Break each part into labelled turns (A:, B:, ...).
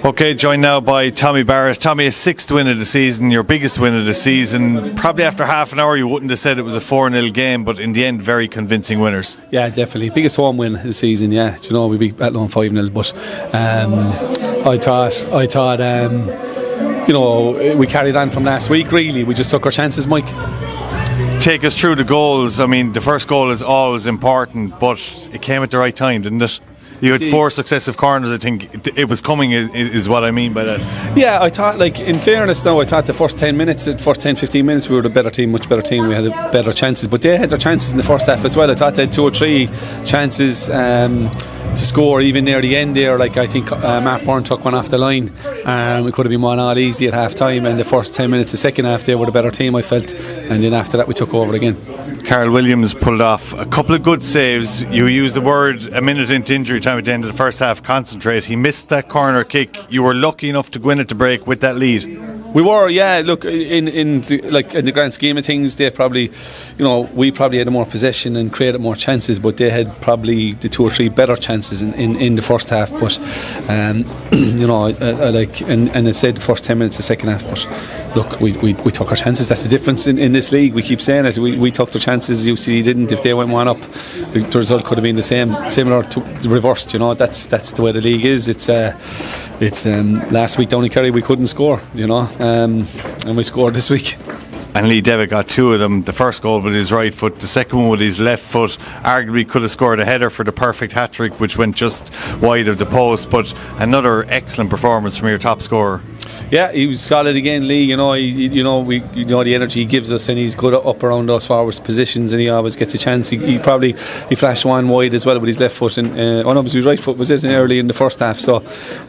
A: Okay, joined now by Tommy Barrett. Tommy, a sixth win of the season, your biggest win of the season. Probably after half an hour you wouldn't have said it was a 4-0 game, but in the end, very convincing winners.
B: Yeah, definitely. Biggest home win of the season, yeah. Do you know, we beat Athlone 5-0, but I thought you know, we carried on from last week, really. We just took our chances, Mike.
A: Take us through the goals. I mean, the first goal is always important, but it came at the right time, didn't it? You had 4 successive corners. I think it was coming, is what I mean by that.
B: Yeah, I thought, like, in fairness now, I thought the first 10 minutes, the first 10-15 minutes we were the better team, much better team. We had better chances, but they had their chances in the first half as well. I thought they had 2 or 3 chances to score even near the end there. Like, I think Mark Byrne took one off the line. It could have been 1-1 easy at half time, and the first 10 minutes, the second half, they were the better team, I felt, and then after that we took over again.
A: Carl Williams pulled off a couple of good saves. You used the word a minute into injury time at the end of the first half, concentrate. He missed that corner kick. You were lucky enough to go in at the break with that lead.
B: We were, yeah. Look, in the grand scheme of things, they probably, you know, we probably had more possession and created more chances, but they had probably the 2 or 3 better chances in the first half. But you know, and I said the first 10 minutes of the second half. But look, we took our chances. That's the difference in this league. We keep saying it. We took the chances. UCD didn't. If they went 1 up, the result could have been the same, similar to reversed. You know, that's the way the league is. It's last week down in Kerry we couldn't score. You know. And we scored this week.
A: And Lee Devitt got 2 of them. The first goal with his right foot, the second one with his left foot. Arguably could have scored a header for the perfect hat-trick, which went just wide of the post. But another excellent performance from your top scorer.
B: Yeah, he was solid again, Lee. You know, the energy he gives us, and he's good up around those forward positions, and he always gets a chance. He flashed one wide as well with his left foot, and it was his right foot, was it, early in the first half. So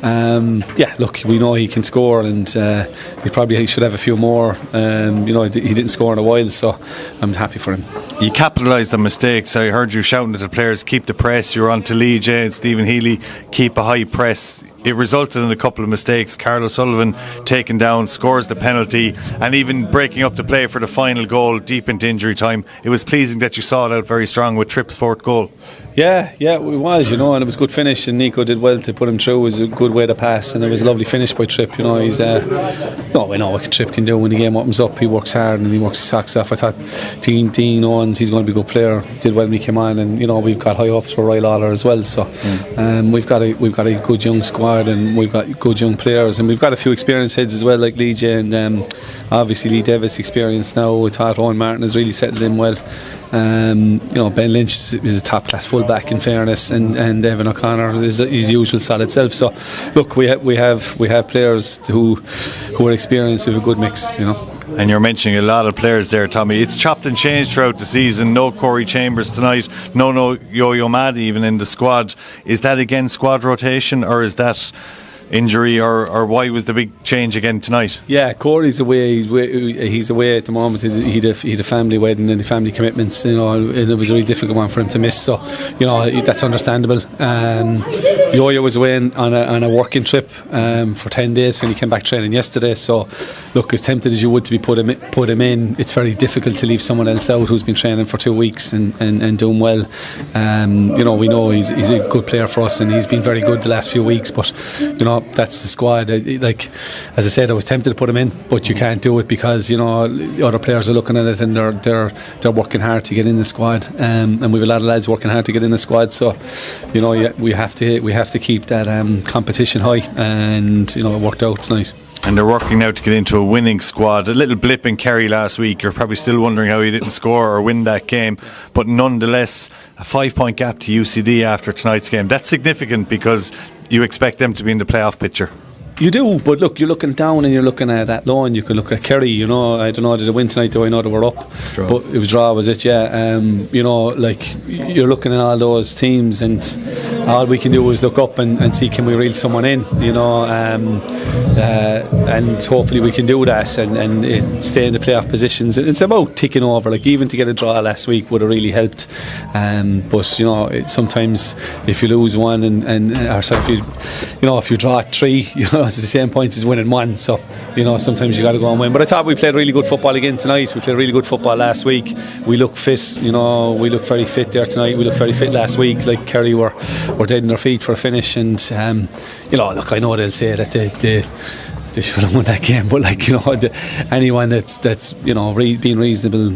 B: yeah, look, we know he can score, and he should have a few more. You know, he didn't score in a while, so I'm happy for him.
A: You capitalised on mistakes. I heard you shouting at the players, keep the press. You were on to Lee J and Stephen Healy, keep a high press. It resulted in a couple of mistakes. Carl O'Sullivan taken down, scores the penalty, and even breaking up the play for the final goal deep into injury time. It was pleasing that you saw it out very strong with Tripp's 4th goal.
B: Yeah, it was, you know, and it was a good finish, and Nico did well to put him through. It was a good way to pass, and it was a lovely finish by Tripp. You know, we know what Tripp can do when the game opens up. He works hard and he works his socks off. I thought Dean Owens, he's going to be a good player, did well when he came on, and you know, we've got high hopes for Ryle Lawler as well. So we've got a good young squad, and we've got good young players, and we've got a few experienced heads as well, like Lee J and obviously Lee Devitt's experience now. I thought Owen Martin has really settled in well. You know, Ben Lynch is a top class fullback in fairness, and Evan O'Connor is his usual solid self. So look, we have players who are experienced with a good mix, you know.
A: And you're mentioning a lot of players there, Tommy. It's chopped and changed throughout the season. No Corey Chambers tonight, no Yo-Yo Mad even in the squad. Is that again squad rotation, or is that injury, or why was the big change again tonight?
B: Yeah, Corey's away. He's away at the moment. He had a family wedding and family commitments, you know, and it was a really difficult one for him to miss. So, you know, that's understandable. Yo-Yo was away on a working trip for 10 days, and he came back training yesterday. So, look, as tempted as you would to be put him in, it's very difficult to leave someone else out who's been training for 2 weeks and doing well. You know, we know he's a good player for us, and he's been very good the last few weeks. But you know, that's the squad. Like, as I said, I was tempted to put him in, but you can't do it because, you know, the other players are looking at it, and they're working hard to get in the squad, and we've a lot of lads working hard to get in the squad. So, you know, we have to keep that competition high, and you know, it worked out tonight.
A: And they're working now to get into a winning squad. A little blip in Kerry last week. You're probably still wondering how he didn't score or win that game, but nonetheless, a 5-point gap to UCD after tonight's game. That's significant because you expect them to be in the playoff picture.
B: You do, but look, you're looking down and you're looking at Athlone. You can look at Kerry. You know, I don't know, did they win tonight? Do I know they were up?
A: Draw.
B: But it was draw, was it? Yeah. You know, like, you're looking at all those teams, and all we can do is look up and see, can we reel someone in? You know, and hopefully we can do that and stay in the playoff positions. It's about ticking over. Like, even to get a draw last week would have really helped. But you know, sometimes if you lose one if you draw 3, you know, it's the same points as winning 1. So, you know, sometimes you got to go and win. But I thought we played really good football again tonight. We played really good football last week. We look fit. You know, we look very fit there tonight. We looked very fit last week. Like, Kerry were were dead on their feet for a finish. And look, I know they'll say that they should have won that game, but anyone that's being reasonable,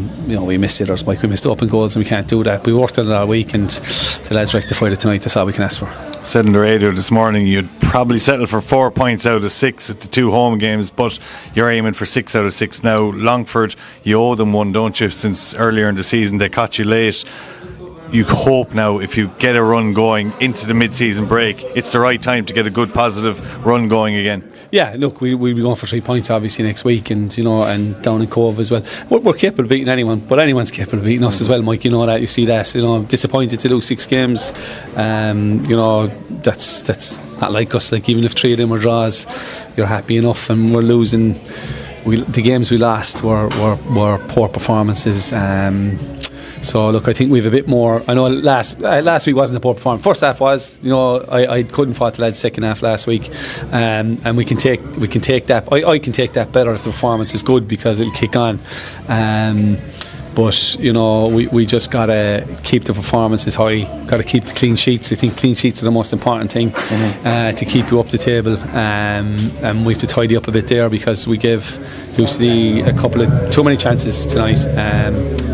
B: we missed hitters, Mike. We missed open goals, and we can't do that. We worked on it all week, and the lads rectified it tonight. That's all we can ask for.
A: Said on the radio this morning you'd probably settle for 4 points out of 6 at the 2 home games, but you're aiming for 6 out of 6 now. Longford, you owe them one, don't you? Since earlier in the season they caught you late. You hope now, if you get a run going into the mid-season break, it's the right time to get a good positive run going again.
B: Yeah, look, we'll be going for 3 points obviously next week, and and down in Cove as well. We're capable of beating anyone, but anyone's capable of beating us as well, Mike. You know that, you see that. Disappointed to lose 6 games. That's not like us. Like, even if 3 of them were draws, you're happy enough, and we're losing. The games we lost were poor performances. So look, I think we've a bit more. I know last week wasn't a poor performance. First half was, I couldn't fault the lads second half last week, and we can take that. I can take that better if the performance is good, because it'll kick on. But we just gotta keep the performances high. Gotta keep the clean sheets. I think clean sheets are the most important thing to keep you up the table. And we have to tidy up a bit there, because we gave UCD a couple of too many chances tonight.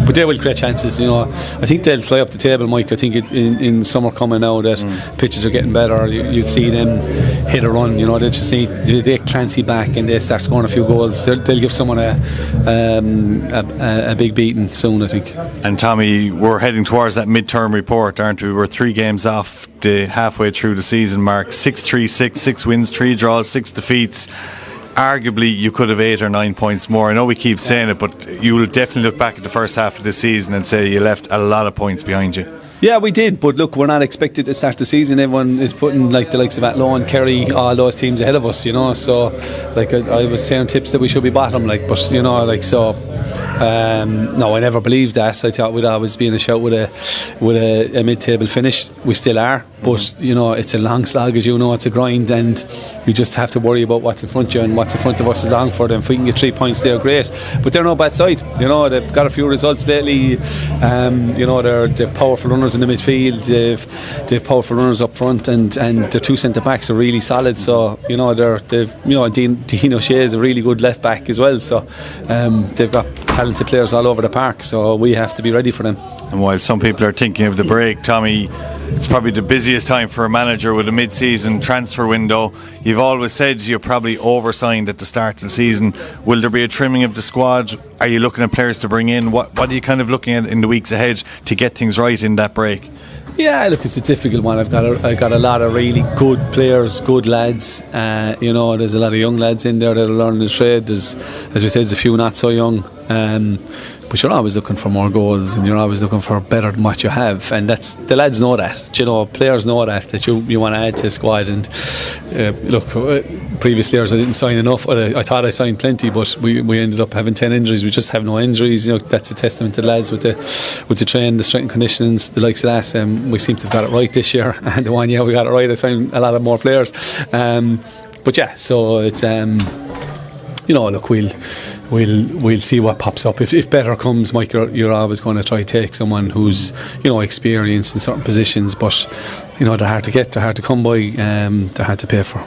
B: But they will create chances. I think they'll fly up the table, Mike. I think in summer coming now that pitches are getting better, you'd see them hit a run. They just need they Clancy back and they start scoring a few goals. They'll give someone a big beating soon, I think.
A: And Tommy, we're heading towards that midterm report, aren't we? We're 3 games off the halfway through the season mark. 6-3-6, 6 wins, 3 draws, 6 defeats. Arguably you could have 8 or 9 points more. I know we keep saying it, but you will definitely look back at the first half of the season and say you left a lot of points behind you.
B: Yeah, we did, but look, we're not expected to start the season. Everyone is putting the likes of Athlone and Kerry, all those teams ahead of us, so I was saying tips that we should be bottom, no, I never believed that. I thought we'd always be in a shout with a mid-table finish. We still are, but it's a long slog, as it's a grind, and you just have to worry about what's in front of you, and what's in front of us is Longford. And if we can get 3 points, they're great, but they're no bad side. They've got a few results lately. They've powerful runners in the midfield. They've powerful runners up front, and their 2 centre backs are really solid. So Dean O'Shea is a really good left back as well. So they've got talented players all over the park, so we have to be ready for them.
A: And while some people are thinking of the break, Tommy, it's probably the busiest time for a manager with a mid-season transfer window. You've always said you're probably oversigned at the start of the season. Will there be a trimming of the squad? Are you looking at players to bring in? What are you kind of looking at in the weeks ahead to get things right in that break?
B: Yeah, look, it's a difficult one. I've got a lot of really good players, good lads. There's a lot of young lads in there that are learning the trade. There's, as we said, there's a few not so young. But you're always looking for more goals, and you're always looking for better than what you have, and that's the lads know that. Players know that you want to add to the squad. And previous years I didn't sign enough. I thought I signed plenty, but we ended up having 10 injuries. We just have no injuries. That's a testament to the lads with the train, the strength and conditionings, the likes of that. We seem to have got it right this year, and the one year we got it right, I signed a lot of more players. But yeah, so it's look, we'll see what pops up. If better comes, Mike, you're always going to try to take someone who's experienced in certain positions, but they're hard to get, they're hard to come by, they're hard to pay for.